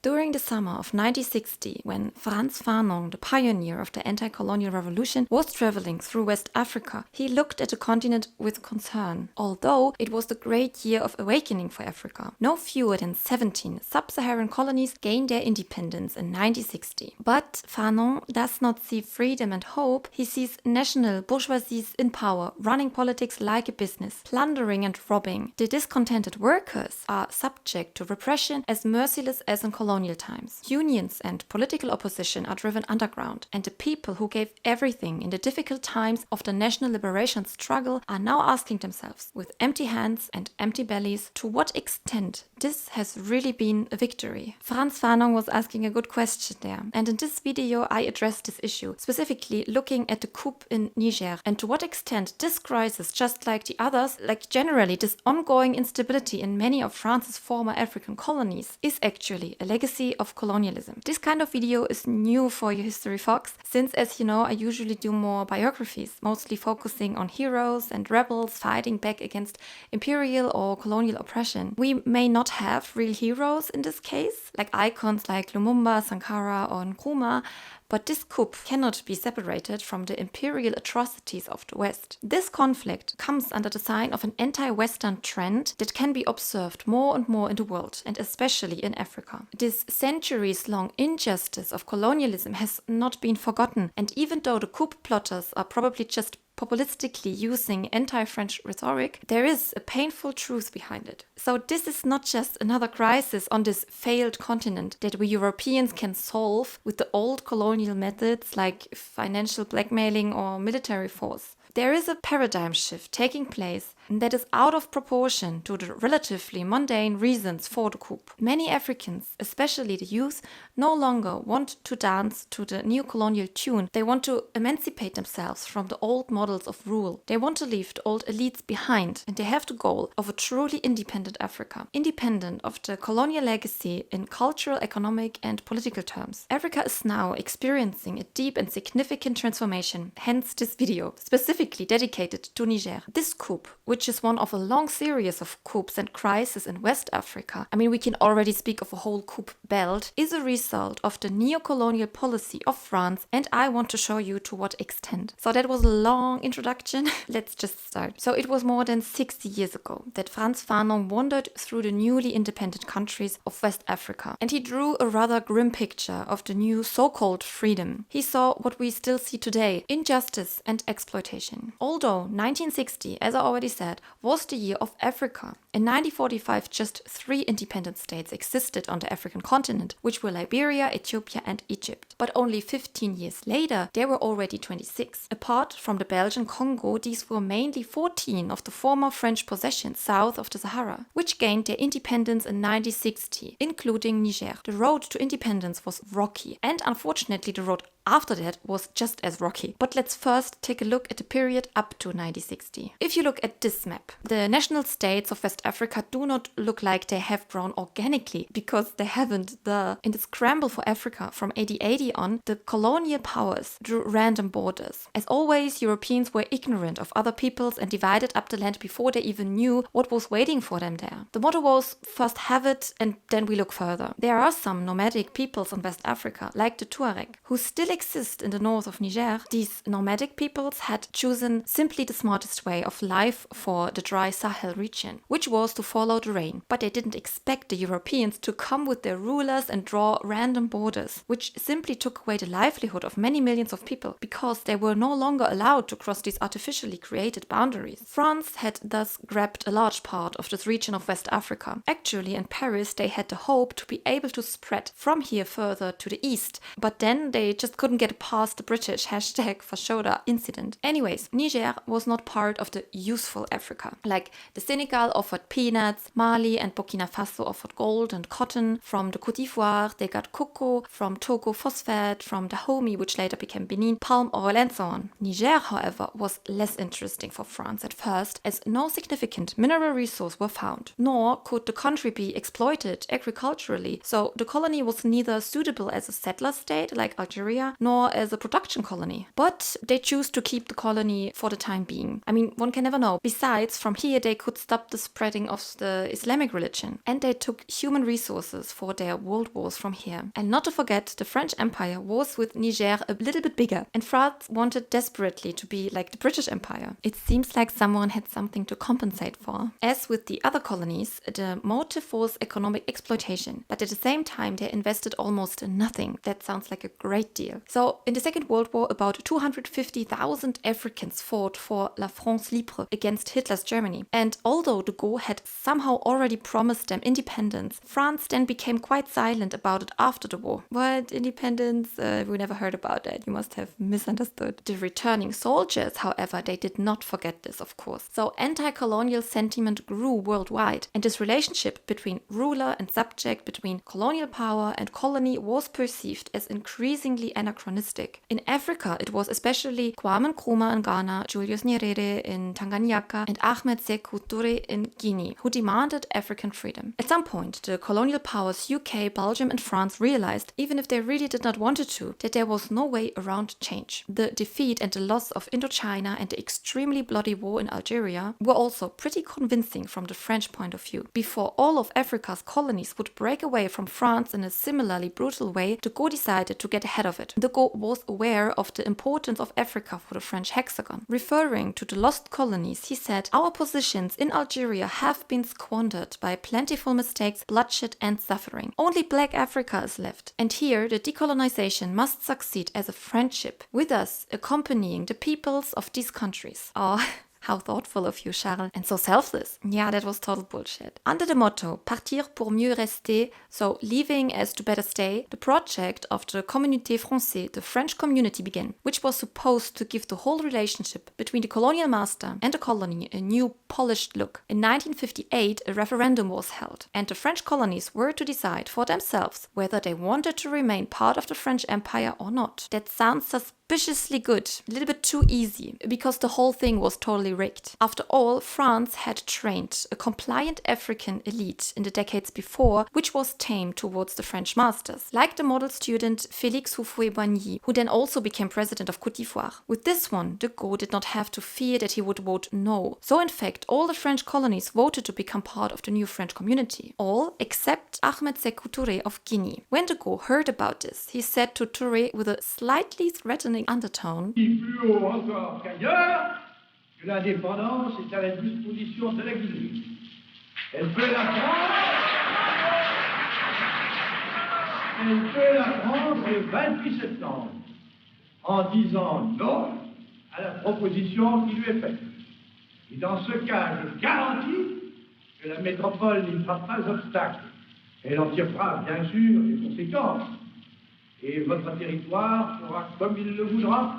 During the summer of 1960, when Frantz Fanon, the pioneer of the anti-colonial revolution, was traveling through West Africa, he looked at the continent with concern, although it was the great year of awakening for Africa. No fewer than 17 sub-Saharan colonies gained their independence in 1960. But Fanon does not see freedom and hope, he sees national bourgeoisies in power, running politics like a business, plundering and robbing. The discontented workers are subject to repression as merciless as in colonial times. Unions and political opposition are driven underground, and the people who gave everything in the difficult times of the national liberation struggle are now asking themselves, with empty hands and empty bellies, to what extent this has really been a victory. Frantz Fanon was asking a good question there, and in this video I addressed this issue, specifically looking at the coup in Niger, and to what extent this crisis, just like the others, like generally this ongoing instability in many of France's former African colonies, is actually a legacy of colonialism. This kind of video is new for your History Fox, since as you know I usually do more biographies, mostly focusing on heroes and rebels fighting back against imperial or colonial oppression. We may not have real heroes in this case, like icons like Lumumba, Sankara or Nkrumah, but this coup cannot be separated from the imperial atrocities of the West. This conflict comes under the sign of an anti-Western trend that can be observed more and more in the world, and especially in Africa. This centuries-long injustice of colonialism has not been forgotten, and even though the coup plotters are probably just populistically using anti-French rhetoric, there is a painful truth behind it. So this is not just another crisis on this failed continent that we Europeans can solve with the old colonial methods like financial blackmailing or military force. There is a paradigm shift taking place that is out of proportion to the relatively mundane reasons for the coup. Many Africans, especially the youth, no longer want to dance to the neocolonial tune. They want to emancipate themselves from the old models of rule. They want to leave the old elites behind, and they have the goal of a truly independent Africa, independent of the colonial legacy in cultural, economic and political terms. Africa is now experiencing a deep and significant transformation, hence this video, specifically dedicated to Niger. This coup, which is one of a long series of coups and crises in West Africa, I mean we can already speak of a whole coup belt, is a result of the neocolonial policy of France, and I want to show you to what extent. So that was a long introduction, let's just start. So it was more than 60 years ago that Frantz Fanon wandered through the newly independent countries of West Africa, and he drew a rather grim picture of the new so-called freedom. He saw what we still see today, injustice and exploitation. Although 1960, as I already said, was the year of Africa. In 1945, just 3 independent states existed on the African continent, which were Liberia, Ethiopia and Egypt. But only 15 years later, there were already 26. Apart from the Belgian Congo, these were mainly 14 of the former French possessions south of the Sahara, which gained their independence in 1960, including Niger. The road to independence was rocky, and unfortunately the road after that was just as rocky. But let's first take a look at the period up to 1960. If you look at this map, the national states of West Africa do not look like they have grown organically, because they haven't. In the scramble for Africa from 1880 on, the colonial powers drew random borders. As always, Europeans were ignorant of other peoples and divided up the land before they even knew what was waiting for them there. The motto was first have it and then we look further. There are some nomadic peoples in West Africa, like the Tuareg, who still exist in the north of Niger. These nomadic peoples had chosen simply the smartest way of life for the dry Sahel region, which was to follow the rain. But they didn't expect the Europeans to come with their rulers and draw random borders, which simply took away the livelihood of many millions of people, because they were no longer allowed to cross these artificially created boundaries. France had thus grabbed a large part of this region of West Africa. Actually, in Paris, they had the hope to be able to spread from here further to the east, but then they just couldn't get past the British #Fashoda incident. Anyways, Niger was not part of the useful Africa. Like the Senegal offered peanuts, Mali and Burkina Faso offered gold and cotton, from the Côte d'Ivoire they got cocoa, from Togo phosphate, from Dahomey, which later became Benin, palm oil and so on. Niger, however, was less interesting for France at first, as no significant mineral resource were found, nor could the country be exploited agriculturally, so the colony was neither suitable as a settler state like Algeria, China, nor as a production colony. But they choose to keep the colony for the time being. I mean, one can never know. Besides, from here they could stop the spreading of the Islamic religion. And they took human resources for their world wars from here. And not to forget, the French Empire was with Niger a little bit bigger. And France wanted desperately to be like the British Empire. It seems like someone had something to compensate for. As with the other colonies, the motive was economic exploitation. But at the same time, they invested almost nothing. That sounds like a great deal. So in the Second World War, about 250,000 Africans fought for La France Libre against Hitler's Germany. And although de Gaulle had somehow already promised them independence, France then became quite silent about it after the war. What independence? We never heard about that. You must have misunderstood. The returning soldiers, however, they did not forget this, of course. So anti-colonial sentiment grew worldwide, and this relationship between ruler and subject, between colonial power and colony, was perceived as increasingly anachronistic. In Africa, it was especially Kwame Nkrumah in Ghana, Julius Nyerere in Tanganyika, and Ahmed Sékou Touré in Guinea, who demanded African freedom. At some point, the colonial powers UK, Belgium, and France realized, even if they really did not want it to, that there was no way around change. The defeat and the loss of Indochina and the extremely bloody war in Algeria were also pretty convincing from the French point of view. Before all of Africa's colonies would break away from France in a similarly brutal way, de Gaulle decided to get ahead of it. De Gaulle was aware of the importance of Africa for the French hexagon. Referring to the lost colonies, he said, "Our positions in Algeria have been squandered by plentiful mistakes, bloodshed, and suffering. Only Black Africa is left. And here, the decolonization must succeed as a friendship, with us accompanying the peoples of these countries." Oh, how thoughtful of you, Charles, and so selfless. Yeah, that was total bullshit. Under the motto, partir pour mieux rester, so leaving as to better stay, the project of the Communauté Française, the French community, began, which was supposed to give the whole relationship between the colonial master and the colony a new, polished look. In 1958, a referendum was held, and the French colonies were to decide for themselves whether they wanted to remain part of the French Empire or not. That sounds suspiciously good, a little bit too easy, because the whole thing was totally rigged. After all, France had trained a compliant African elite in the decades before, which was tame towards the French masters, like the model student Félix Houphouët-Boigny, who then also became president of Côte d'Ivoire. With this one, de Gaulle did not have to fear that he would vote no. So in fact, all the French colonies voted to become part of the new French community. All except Ahmed Sékou Touré of Guinea. When de Gaulle heard about this, he said to Touré with a slightly threatening undertone, Plus haut encore qu'ailleurs, que l'indépendance est à la disposition de la Guinée. Elle peut la prendre le 28 septembre, en disant non à la proposition qui lui est faite. Et dans ce cas, je garantis que la métropole n'y fera pas obstacle. Elle en tirera bien sûr les conséquences. Et votre territoire fera comme il le voudra,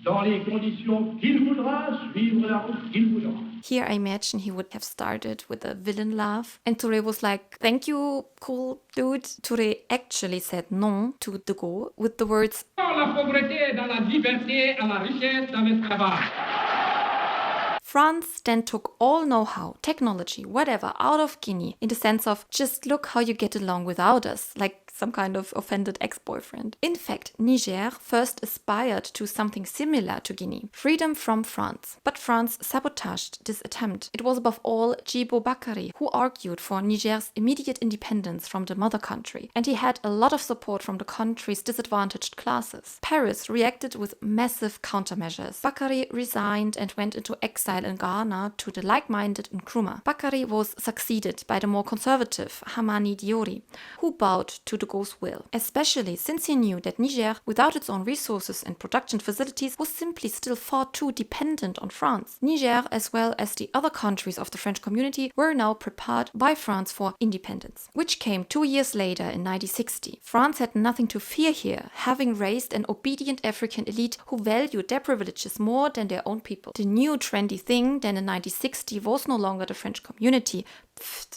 dans les conditions qu'il voudra, suivre la route qu'il voudra. Here I imagine he would have started with a villain laugh, and Touré was like, "Thank you, cool dude." Touré actually said non to de Gaulle with the words, La pauvreté dans la liberté, à la richesse, dans l'esclavage. France then took all know-how, technology, whatever, out of Guinea, in the sense of, just look how you get along without us, like some kind of offended ex-boyfriend. In fact, Niger first aspired to something similar to Guinea, freedom from France. But France sabotaged this attempt. It was above all Djibo Bakary who argued for Niger's immediate independence from the mother country, and he had a lot of support from the country's disadvantaged classes. Paris reacted with massive countermeasures. Bakary resigned and went into exile in Ghana to the like-minded Nkrumah. Bakary was succeeded by the more conservative Hamani Diori, who bowed to de Gaulle's will, especially since he knew that Niger, without its own resources and production facilities, was simply still far too dependent on France. Niger, as well as the other countries of the French community, were now prepared by France for independence, which came 2 years later in 1960. France had nothing to fear here, having raised an obedient African elite who valued their privileges more than their own people. The new trendy thing then in 1960 was no longer the French community,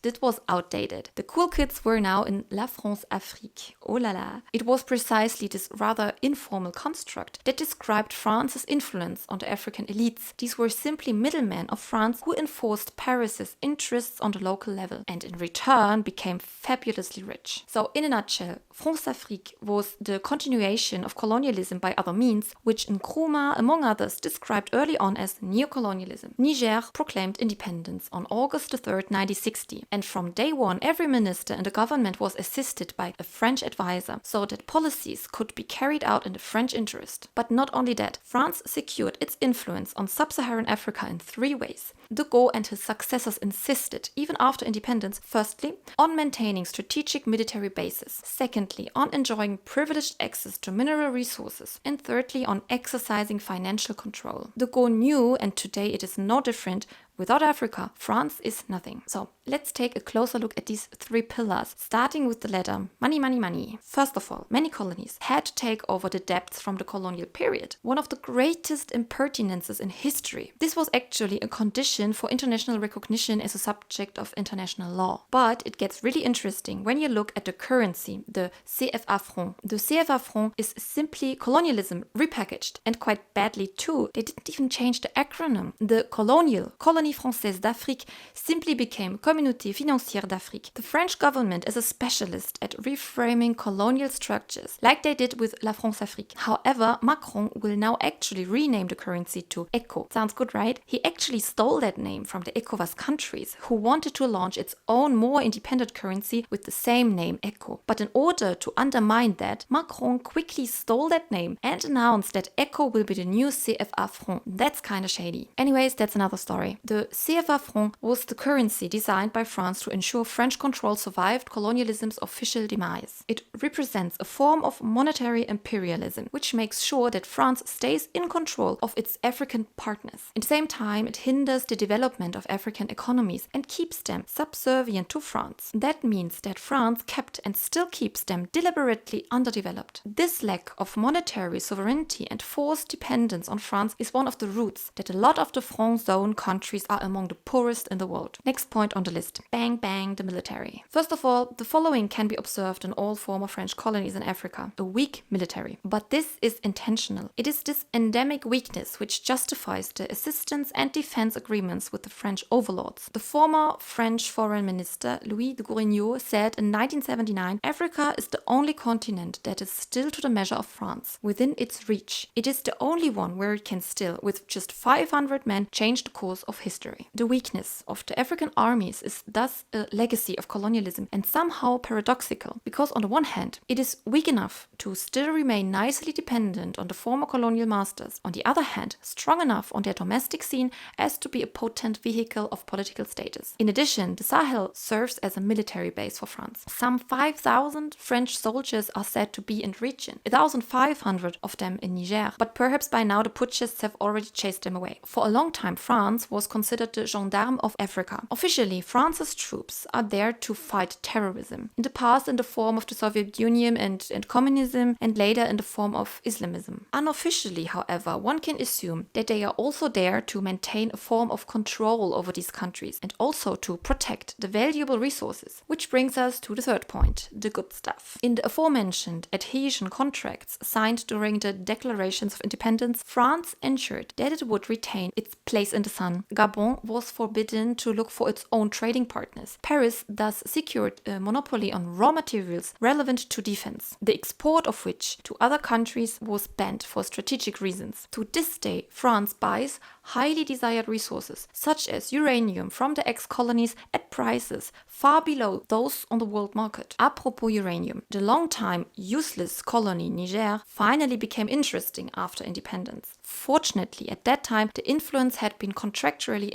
This was outdated. The cool kids were now in La France Afrique. Oh la la. It was precisely this rather informal construct that described France's influence on the African elites. These were simply middlemen of France who enforced Paris's interests on the local level and in return became fabulously rich. So in a nutshell, France Afrique was the continuation of colonialism by other means, which Nkrumah, among others, described early on as neocolonialism. Niger proclaimed independence on August 3rd, 1960, and from day one, every minister in the government was assisted by a French advisor, so that policies could be carried out in the French interest. But not only that, France secured its influence on sub-Saharan Africa in 3 ways. De Gaulle and his successors insisted, even after independence, firstly, on maintaining strategic military bases, secondly, on enjoying privileged access to mineral resources, and thirdly, on exercising financial control. De Gaulle knew, and today it is no different, without Africa, France is nothing. So let's take a closer look at these 3 pillars, starting with the letter money, money, money. First of all, many colonies had to take over the debts from the colonial period, one of the greatest impertinences in history. This was actually a condition for international recognition as a subject of international law. But it gets really interesting when you look at the currency, the CFA franc. The CFA franc is simply colonialism repackaged, and quite badly too. They didn't even change the acronym. The Colonie Française d'Afrique simply became Communauté Financière d'Afrique. The French government is a specialist at reframing colonial structures, like they did with La France Afrique. However, Macron will now actually rename the currency to ECO. Sounds good, right? He actually stole that name from the ECOWAS countries, who wanted to launch its own more independent currency with the same name, ECO. But in order to undermine that, Macron quickly stole that name and announced that ECO will be the new CFA franc. That's kinda shady. Anyways, that's another story. The CFA franc was the currency designed by France to ensure French control survived colonialism's official demise. It represents a form of monetary imperialism, which makes sure that France stays in control of its African partners. At the same time, it hinders the development of African economies and keeps them subservient to France. That means that France kept and still keeps them deliberately underdeveloped. This lack of monetary sovereignty and forced dependence on France is one of the roots that a lot of the franc zone countries are among the poorest in the world. Next point on the list. Bang bang, the military. First of all, the following can be observed in all former French colonies in Africa. A weak military. But this is intentional. It is this endemic weakness which justifies the assistance and defense agreements with the French overlords. The former French foreign minister Louis de Gourignot said in 1979, Africa is the only continent that is still to the measure of France, within its reach. It is the only one where it can still, with just 500 men, change the course of history. The weakness of the African armies is thus a legacy of colonialism and somehow paradoxical, because on the one hand, it is weak enough to still remain nicely dependent on the former colonial masters, on the other hand, strong enough on their domestic scene as to be a potent vehicle of political status. In addition, the Sahel serves as a military base for France. Some 5,000 French soldiers are said to be in the region, 1,500 of them in Niger, but perhaps by now the putschists have already chased them away. For a long time, France was considered the gendarme of Africa. Officially, France's troops are there to fight terrorism, in the past in the form of the Soviet Union and communism, and later in the form of Islamism. Unofficially, however, one can assume that they are also there to maintain a form of control over these countries and also to protect the valuable resources. Which brings us to the third point, the good stuff. In the aforementioned adhesion contracts signed during the declarations of independence, France ensured that it would retain its place in the sun. Gabon was forbidden to look for its own trading partners. Paris thus secured a monopoly on raw materials relevant to defense, the export of which to other countries was banned for strategic reasons. To this day, France buys highly desired resources, such as uranium from the ex-colonies at prices far below those on the world market. Apropos uranium, the long-time useless colony Niger finally became interesting after independence. Fortunately, at that time, the influence had been contractually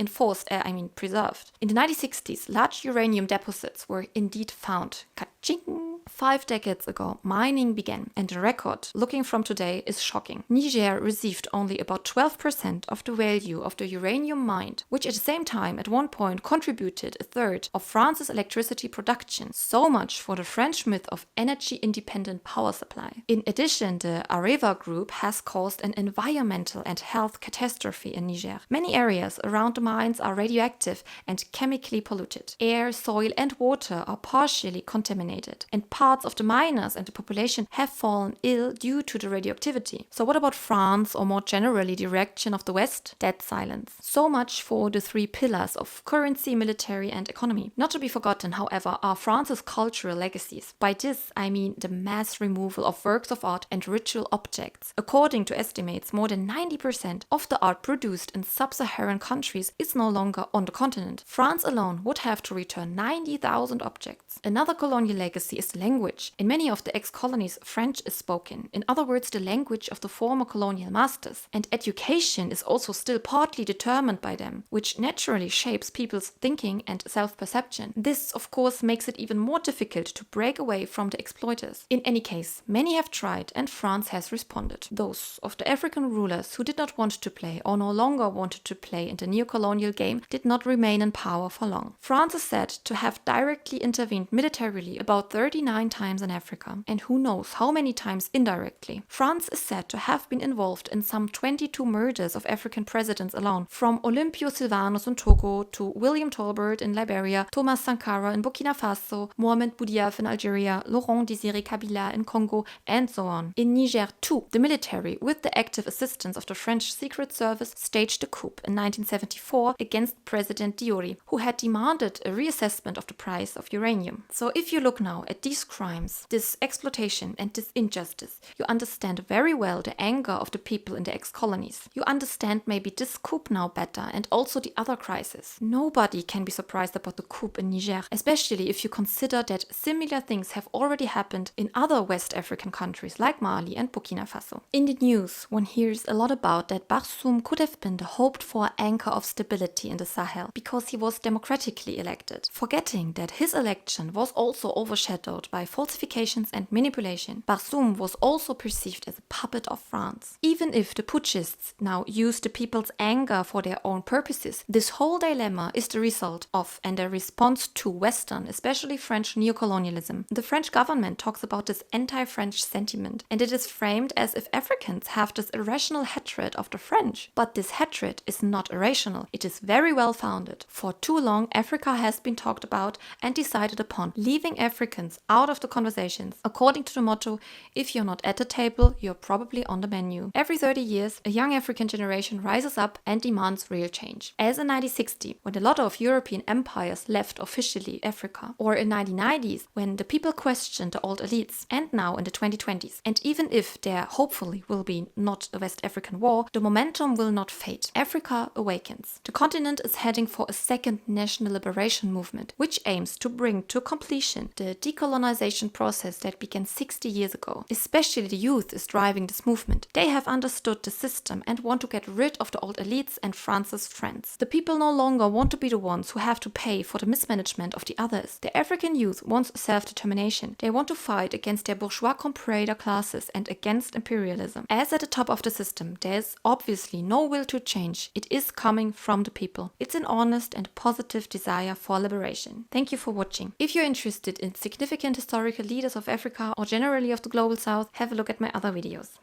preserved. In the 1960s, large uranium deposits were indeed found. Ka-ching! 5 decades ago, mining began, and the record, looking from today, is shocking. Niger received only about 12% of the value of the uranium mined, which at the same time at one point contributed a third of France's electricity production. So much for the French myth of energy-independent power supply. In addition, the Areva group has caused an environmental and health catastrophe in Niger. Many areas around the mines are radioactive and chemically polluted. Air, soil, and water are partially contaminated, and parts of the miners and the population have fallen ill due to the radioactivity. So what about France, or more generally the reaction of the West? Dead silence. So much for the 3 pillars of currency, military, and economy. Not to be forgotten, however, are France's cultural legacies. By this, I mean the mass removal of works of art and ritual objects. According to estimates, more than 90% of the art produced in sub-Saharan countries is no longer on the continent. France alone would have to return 90,000 objects. Another colonial legacy is language. In many of the ex-colonies, French is spoken. In other words, the language of the former colonial masters. And education is also still partly determined by them, which naturally shapes people's thinking and self-perception. This, of course, makes it even more difficult to break away from the exploiters. In any case, many have tried, and France has responded. Those of the African rulers who did not want to play or no longer wanted to play in the neocolonial game did not remain in power for long. France is said to have directly intervened militarily about 39 times in Africa, and who knows how many times indirectly. France is said to have been involved in some 22 murders of African presidents alone, from Olympio Sylvanus in Togo to William Tolbert in Liberia, Thomas Sankara in Burkina Faso, Mohamed Boudiaf in Algeria, Laurent Désiré Kabila in Congo, and so on. In Niger too, the military, with the active assistance of the French Secret Service, staged a coup in 1974 against President Diori, who had demanded a reassessment of the price of uranium. So if you look now at these crimes, this exploitation and this injustice, you understand very well the anger of the people in the ex-colonies. You understand maybe this coup now better, and also the other crisis. Nobody can be surprised about the coup in Niger, especially if you consider that similar things have already happened in other West African countries like Mali and Burkina Faso. In the news, one hears a lot about that Barsoum could have been the hoped-for anchor of stability in the Sahel because he was democratically elected, forgetting that his election was also overshadowed by falsifications and manipulation. Barsoum was also perceived as a puppet of France. Even if the putschists now use the people's anger for their own purposes, this whole dilemma is the result of and a response to Western, especially French neocolonialism. The French government talks about this anti-French sentiment, and it is framed as if Africans have this irrational hatred of the French. But this hatred is not irrational. It is very well founded. For too long, Africa has been talked about and decided upon, leaving Africans out of the conversations. According to the motto, if you're not at the table, you're probably on the menu. Every 30 years, a young African generation rises up and demands real change. As in 1960, when a lot of European empires left officially Africa, or in 1990s, when the people questioned the old elites, and now in the 2020s. And even if there hopefully will be not a West African war, the momentum will not fade. Africa awakens. The continent is heading for a second national liberation movement, which aims to bring to completion the decolonization process that began 60 years ago. Especially the youth is driving this movement. They have understood the system and want to get rid of the old elites and France's friends. The people no longer want to be the ones who have to pay for the mismanagement of the others. The African youth wants self-determination. They want to fight against their bourgeois comprador classes and against imperialism. As at the top of the system, there is obviously no will to change. It is coming from the people. It's an honest and positive desire for liberation. Thank you for watching. If you're interested in significant historical leaders of Africa or generally of the Global South, have a look at my other videos.